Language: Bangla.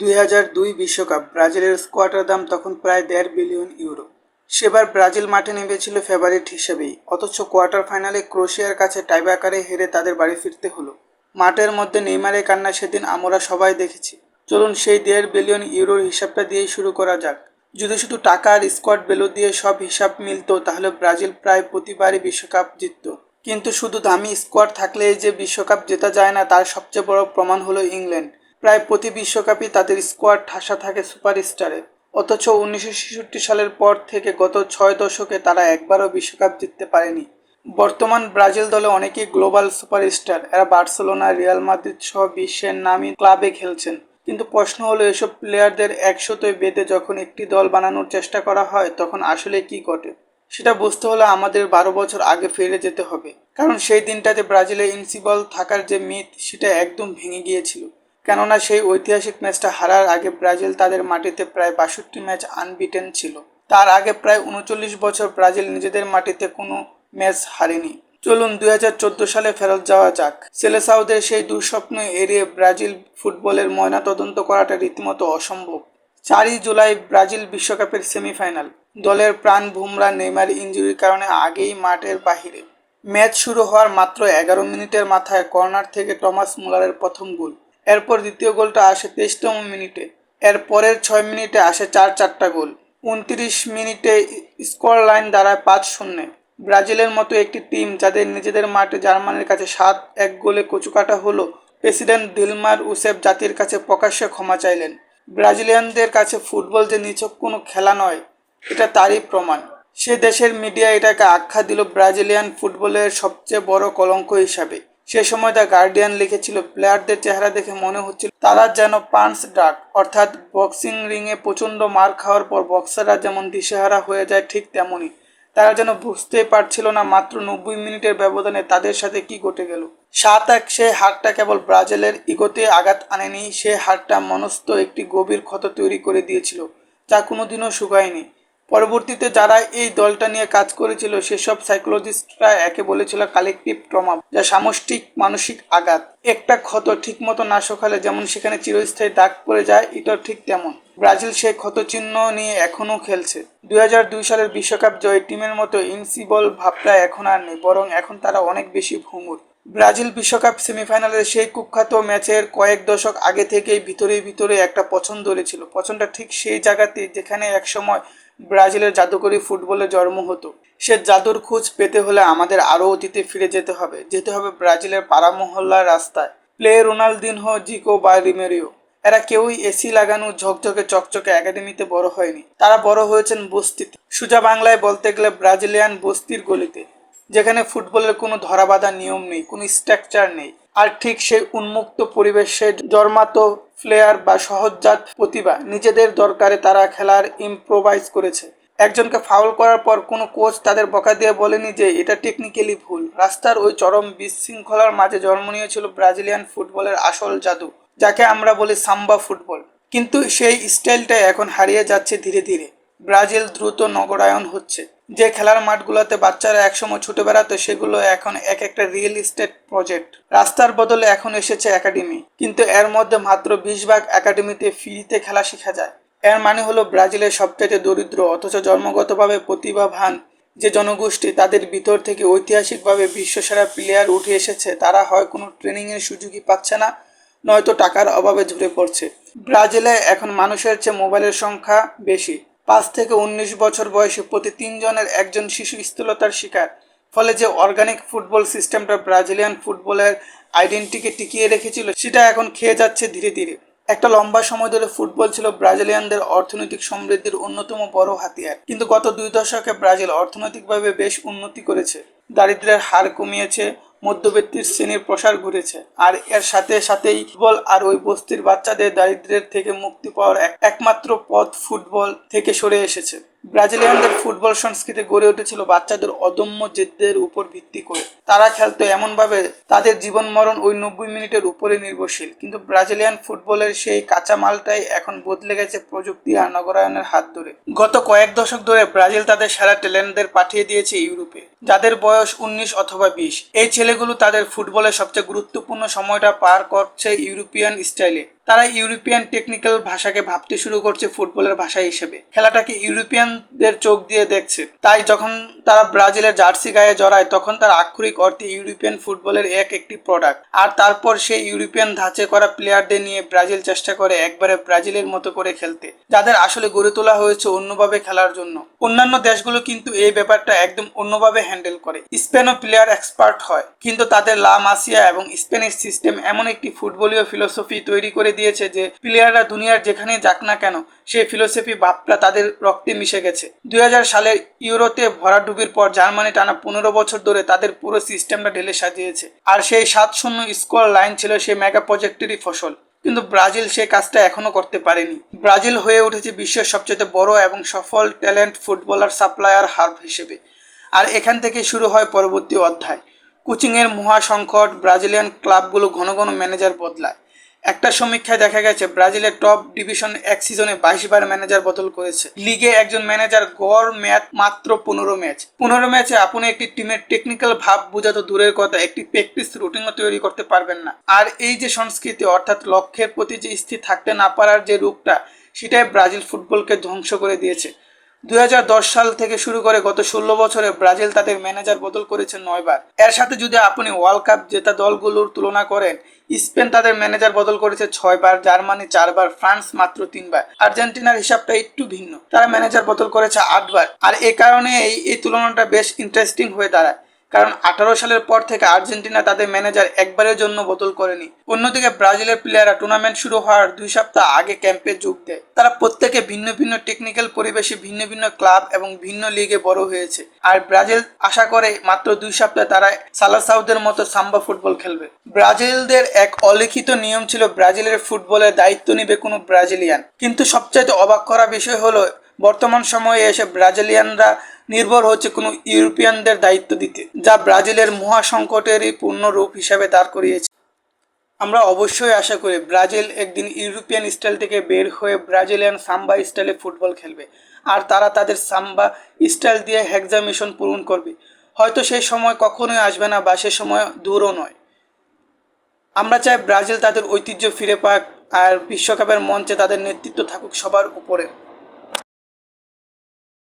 2002 বিশ্বকাপ ব্রাজিলের স্কোয়াডের দাম তখন প্রায় 1.5 বিলিয়ন ইউরো। সেবার ব্রাজিল মাঠে নেমেছিল ফেভারিট হিসেবেই, অথচ কোয়ার্টার ফাইনালে ক্রোয়েশিয়ার কাছে টাইব্রেকারে হেরে তাদের বাড়ি ফিরতে হলো। মাঠের মধ্যে নেইমারের কান্না সেদিন আমরা সবাই দেখেছি। চলুন সেই 1.5 বিলিয়ন ইউরোর হিসাবটা দিয়েই শুরু করা যাক। যদি শুধু টাকা আর স্কোয়াড বেলো দিয়ে সব হিসাব মিলতো তাহলে ব্রাজিল প্রায় প্রতিবারই বিশ্বকাপ জিতত। কিন্তু শুধু দামি স্কোয়াড থাকলেই যে বিশ্বকাপ জেতা যায় না তার সবচেয়ে বড় প্রমাণ হলো ইংল্যান্ড। প্রায় প্রতি বিশ্বকাপই তাদের স্কোয়াড ঠাসা থাকে সুপারস্টারে, অথচ 1966 সালের পর থেকে গত 6 দশকে তারা একবারও বিশ্বকাপ জিততে পারেনি। বর্তমান ব্রাজিল দলে অনেকেই গ্লোবাল সুপারস্টার, এরা বার্সেলোনা, রিয়াল মাদ্রিদ সহ বিশ্বের নামী ক্লাবে খেলছেন। কিন্তু প্রশ্ন হলো, এসব প্লেয়ারদের একসাথে বেঁধে যখন একটি দল বানানোর চেষ্টা করা হয় তখন আসলে কি ঘটে? সেটা বুঝতে হলে আমাদের 12 বছর আগে ফিরে যেতে হবে, কারণ সেই দিনটাতে ব্রাজিলে ইনসিবল থাকার যে মিথ সেটা একদম ভেঙে গিয়েছিল। কেননা সেই ঐতিহাসিক ম্যাচটা হারার আগে ব্রাজিল তাদের মাটিতে প্রায় 62 ম্যাচ আনবিটেন ছিল। তার আগে প্রায় 39 বছর ব্রাজিল নিজেদের মাটিতে কোনো ম্যাচ হারেনি। চলুন 2014 সালে ফেরত যাওয়া যাক। সেলেসাওদের সেই দুঃস্বপ্ন এড়িয়ে ব্রাজিল ফুটবলের ময়নাতদন্ত করাটা রীতিমতো অসম্ভব। 4ই জুলাই ব্রাজিল বিশ্বকাপের সেমিফাইনাল। দলের প্রাণ বুমরা নেইমার ইনজুরির কারণে আগেই মাঠের বাহিরে। ম্যাচ শুরু হওয়ার মাত্র 11 মিনিটের মাথায় কর্নার থেকে টমাস মুলারের প্রথম গোল। এরপর দ্বিতীয় গোলটা আসে 23তম মিনিটে। এর পরের 6 মিনিটে আসে চারটা গোল। 29 মিনিটে স্কোর লাইন দাঁড়ায় 5-0। ব্রাজিলের মতো একটি টিম যাদের নিজেদের মাঠে জার্মানির কাছে 7-1 গোলে কচুকাটা হলো, প্রেসিডেন্ট দিলমার রুসেফ জাতির কাছে প্রকাশ্যে ক্ষমা চাইলেন। ব্রাজিলিয়ানদের কাছে ফুটবল যে নিছক কোনো খেলা নয়, এটা তারই প্রমাণ। সে দেশের মিডিয়া এটাকে আখ্যা দিল ব্রাজিলিয়ান ফুটবলের সবচেয়ে বড় কলঙ্ক হিসাবে। সে সময় দ্য গার্ডিয়ান লিখেছিল, প্লেয়ারদের চেহারা দেখে মনে হচ্ছিল তারা যেন পাঞ্চ ডাক, অর্থাৎ বক্সিং রিংয়ে প্রচণ্ড মার খাওয়ার পর বক্সাররা যেমন দিশেহারা হয়ে যায় ঠিক তেমনই। তারা যেন বুঝতেই পারছিল না মাত্র 90 মিনিটের ব্যবধানে তাদের সাথে কি ঘটে গেল। 7-1 সেই হারটা কেবল ব্রাজিলের ইগোতে আঘাত আনেনি, সে হারটা মনস্থ একটি গভীর ক্ষত তৈরি করে দিয়েছিল, যা কোনোদিনও শুকায়নি। পরবর্তীতে যারা এই দলটা নিয়ে কাজ করেছিল সেসব সাইকোলজিস্টরা একে বলেছিল কালেকটিভ ট্রমা, যা সামষ্টিক মানসিক আঘাত। একটা ক্ষত ঠিকমতো না শুকালে যেমন সেখানে চিরস্থায়ী দাগ পড়ে যায়, এটাও ঠিক তেমন। ব্রাজিল সেই ক্ষতচিহ্ন নিয়ে এখনও খেলছে। 2002 সালের বিশ্বকাপ জয়ী টিমের মতো ইনসিবল ভাবটা এখন আর নেই, বরং এখন তারা অনেক বেশি ভঙ্গুর। ব্রাজিল বিশ্বকাপ সেমিফাইনালের সেই কুখ্যাত ম্যাচের কয়েক দশক আগে থেকেই ভিতরে একটা পছন্দ ছিল। পছন্দটা ঠিক সেই জায়গাতে যেখানে একসময় ব্রাজিলের জাদুকরী ফুটবলে জন্ম হতো। সে জাদুর খোঁজ পেতে হলে আমাদের আরও অতীতে ফিরে যেতে হবে ব্রাজিলের পাড়া মহল্লার রাস্তায়। প্লে রোনালদিনহো, জিকো বা রিমেরিও, এরা কেউই এসি লাগানো ঝকঝকে চকচকে একাডেমিতে বড় হয়নি। তারা বড় হয়েছেন বস্তিতে। সোজা বাংলায় বলতে গেলে ব্রাজিলিয়ান বস্তির গলিতে, যেখানে ফুটবলের কোনো ধরাবাঁধা নিয়ম নেই, কোনো স্ট্রাকচার নেই। আর ঠিক সেই উন্মুক্ত পরিবেশে জন্মাতো প্লেয়ার বা সহজজাত প্রতিভা নিজেদের দরকারে তারা খেলার ইম্প্রোভাইজ করেছে। একজনকে ফাউল করার পর কোনো কোচ তাদের বকা দিয়ে বলেনি যে এটা টেকনিক্যালি ভুল। রাস্তার ওই চরম বিশৃঙ্খলার মাঝে জন্ম নিয়েছিল ব্রাজিলিয়ান ফুটবলের আসল জাদু, যাকে আমরা বলি সাম্বা ফুটবল। কিন্তু সেই স্টাইলটা এখন হারিয়ে যাচ্ছে ধীরে ধীরে। ব্রাজিল দ্রুত নগরায়ন হচ্ছে। যে খেলার মাঠগুলোতে বাচ্চারা একসময় ছুটে বেড়াতো সেগুলো এখন এক একটা রিয়েল এস্টেট প্রজেক্ট। রাস্তার বদলে এখন এসেছে একাডেমি, কিন্তু এর মধ্যে মাত্র 20 ভাগ একাডেমিতে ফ্রিতে খেলা শেখা যায়। এর মানে হলো ব্রাজিলের সবচেয়ে দরিদ্র অথচ জন্মগতভাবে প্রতিভাবান যে জনগোষ্ঠী, তাদের ভিতর থেকে ঐতিহাসিকভাবে বিশ্বসেরা প্লেয়ার উঠে এসেছে, তারা হয় কোনো ট্রেনিংয়ের সুযোগই পাচ্ছে না, নয়তো টাকার অভাবে ঝরে পড়ছে। ব্রাজিলে এখন মানুষের চেয়ে মোবাইলের সংখ্যা বেশি। 5 থেকে 19 বছর বয়সে প্রতি 3 জনের একজন শিশু স্থূলতার শিকার। ফলে যে অর্গানিক ফুটবল সিস্টেমটা ব্রাজিলিয়ান ফুটবলের আইডেন্টিটিকে টিকিয়ে রেখেছিল সেটা এখন খেয়ে যাচ্ছে ধীরে ধীরে। একটা লম্বা সময় ধরে ফুটবল ছিল ব্রাজিলিয়ানদের অর্থনৈতিক সমৃদ্ধির অন্যতম বড় হাতিয়ার, কিন্তু গত 2 দশকে ব্রাজিল অর্থনৈতিকভাবে বেশ উন্নতি করেছে। দারিদ্র্যের হার কমিয়েছে, মধ্যবিত্ত শ্রেণীর প্রসার ঘটেছে, আর এর সাথেই ফুটবল আর ওই বস্তির বাচ্চাদের দারিদ্র্যের থেকে মুক্তি পাওয়ার একমাত্র পথ ফুটবল থেকে সরে এসেছে। ব্রাজিলিয়ানদের ফুটবল সংস্কৃতি গড়ে উঠেছিল বাচ্চাদের অদম্য জেদের উপর ভিত্তি করে। তারা খেলতো এমনভাবে তাদের জীবন মরণ ওই 90 মিনিটের উপরে নির্ভরশীল। কিন্তু ব্রাজিলিয়ান ফুটবলের সেই কাঁচামালটাই এখন বদলে গেছে প্রযুক্তি আর নগরায়নের হাত ধরে। গত কয়েক দশক ধরে ব্রাজিল তাদের সেরা ট্যালেন্টদের পাঠিয়ে দিয়েছে ইউরোপে, যাদের বয়স 19 অথবা 20। এই ছেলেগুলো তাদের ফুটবলের সবচেয়ে গুরুত্বপূর্ণ সময়টা পার করছে ইউরোপিয়ান স্টাইলে। তারা ইউরোপিয়ান টেকনিক্যাল ভাষাকে ভাবতে শুরু করছে ফুটবলের ভাষা হিসেবে, খেলাটাকে ইউরোপিয়ানদের চোখ দিয়ে দেখছে। তাই যখন তারা ব্রাজিলের জার্সি গায়ে জড়ায় তখন তার আক্ষরিক অর্থে ইউরোপিয়ান ফুটবলের একটি প্রোডাক্ট। আর তারপর সেই ইউরোপিয়ান ধাঁচে করা প্লেয়ারদের নিয়ে ব্রাজিল চেষ্টা করে একবারে ব্রাজিলের মতো করে খেলতে, যাদের আসলে গড়ে তোলা হয়েছে অন্যভাবে খেলার জন্য। অন্যান্য দেশগুলো কিন্তু এই ব্যাপারটা একদম অন্যভাবে হ্যান্ডেল করে। স্পেনও প্লেয়ার এক্সপার্ট হয়, কিন্তু তাদের লা মাসিয়া এবং স্পেনিশ সিস্টেম এমন একটি ফুটবলীয় ফিলোসফি তৈরি করে দিয়েছে যে প্লেয়াররা দুনিয়ার যেখানে যাক না কেন সেই ফিলোসফি ভাবটা তাদের রক্তে মিশে গেছে। 2000 সালের ইউরোতে ভরাডুবির পর জার্মানি টানা 15 বছর ধরে তাদের পুরো সিস্টেমটা ঢেলে সাজিয়েছে, আর সেই 7-0 স্কোর লাইন ছিল সেই মেগা প্রজেক্টেরই ফসল। কিন্তু ব্রাজিল সেই কাজটা এখনো করতে পারেনি। ব্রাজিল হয়ে উঠেছে বিশ্বের সবচেয়ে বড় এবং সফল ট্যালেন্ট ফুটবলার সাপ্লায়ার হাব হিসেবে। আর এখান থেকে শুরু হয় পরবর্তী অধ্যায়। কোচিংয়ের মহা সংকট, ব্রাজিলিয়ান ক্লাবগুলো ঘন ঘন ম্যানেজার বদলায়। একটা সমীক্ষায় দেখা গেছে ব্রাজিলের টপ ডিভিশন এক সিজনে 22 বার ম্যানেজার বদল করেছে। লিগে একজন ম্যানেজার গড় ম্যাচ মাত্র 15 ম্যাচ। 15 ম্যাচে আপনি একটি টিমের টেকনিক্যাল ভাব বোঝা তো দূরের কথা, একটি প্র্যাকটিস রুটিনও তৈরি করতে পারবেন না। আর এই যে সংস্কৃতি, অর্থাৎ লক্ষ্যের প্রতি যে স্থির থাকতে না পারার যে রূপটা, সেটাই ব্রাজিল ফুটবলকে ধ্বংস করে দিয়েছে। 2010 সাল থেকে শুরু করে গত 16 বছরে ব্রাজিল তাদের ম্যানেজার বদল করেছে 9 বার। এর সাথে যদি আপনি ওয়ার্ল্ড কাপ জেতা দলগুলোর তুলনা করেন, স্পেন তাদের ম্যানেজার বদল করেছে 6 বার, জার্মানি 4 বার, ফ্রান্স মাত্র 3 বার। আর্জেন্টিনার হিসাবটা একটু ভিন্ন, তারা ম্যানেজার বদল করেছে 8 বার। আর এই কারণে এই তুলনাটা বেশ ইন্টারেস্টিং হয়ে দাঁড়ায়, কারণ 18 সালের পর থেকে আর্জেন্টিনা তাদের ম্যানেজার একবারের জন্য বদল করেনি। অন্যদিকে ব্রাজিলের প্লেয়াররা টুর্নামেন্ট শুরু হওয়ার 2 সপ্তাহ আগে ক্যাম্পে যোগ দেয়। তারা প্রত্যেকে ভিন্ন ভিন্ন টেকনিক্যাল পরিবেশে, ভিন্ন ভিন্ন ক্লাব এবং ভিন্ন লিগে বড় হয়েছে। আর ব্রাজিল আশা করে মাত্র 2 সপ্তাহে তারা সালাসাউদের মতো সাম্বা ফুটবল খেলবে। ব্রাজিলদের এক অলিখিত নিয়ম ছিল ব্রাজিলের ফুটবলের দায়িত্ব নেবে কোনো ব্রাজিলিয়ান। কিন্তু সবচাইতে অবাক করা বিষয় হলো বর্তমান সময়ে এসে ব্রাজিলিয়ানরা নির্ভর হচ্ছে কোনো ইউরোপিয়ানদের দায়িত্ব দিতে, যা ব্রাজিলের মহাসংকটেরই পূর্ণ রূপ হিসাবে দাঁড় করিয়েছে। আমরা অবশ্যই আশা করি ব্রাজিল একদিন ইউরোপিয়ান স্টাইল থেকে বের হয়ে ব্রাজিলিয়ান সাম্বা স্টাইলে ফুটবল খেলবে, আর তারা তাদের সাম্বা স্টাইল দিয়ে হেক্সা মিশন পূরণ করবে। হয়তো সেই সময় কখনোই আসবে না, বা সে সময় দূরও নয়। আমরা চাই ব্রাজিল তাদের ঐতিহ্য ফিরে পাক, আর বিশ্বকাপের মঞ্চে তাদের নেতৃত্ব থাকুক সবার উপরে।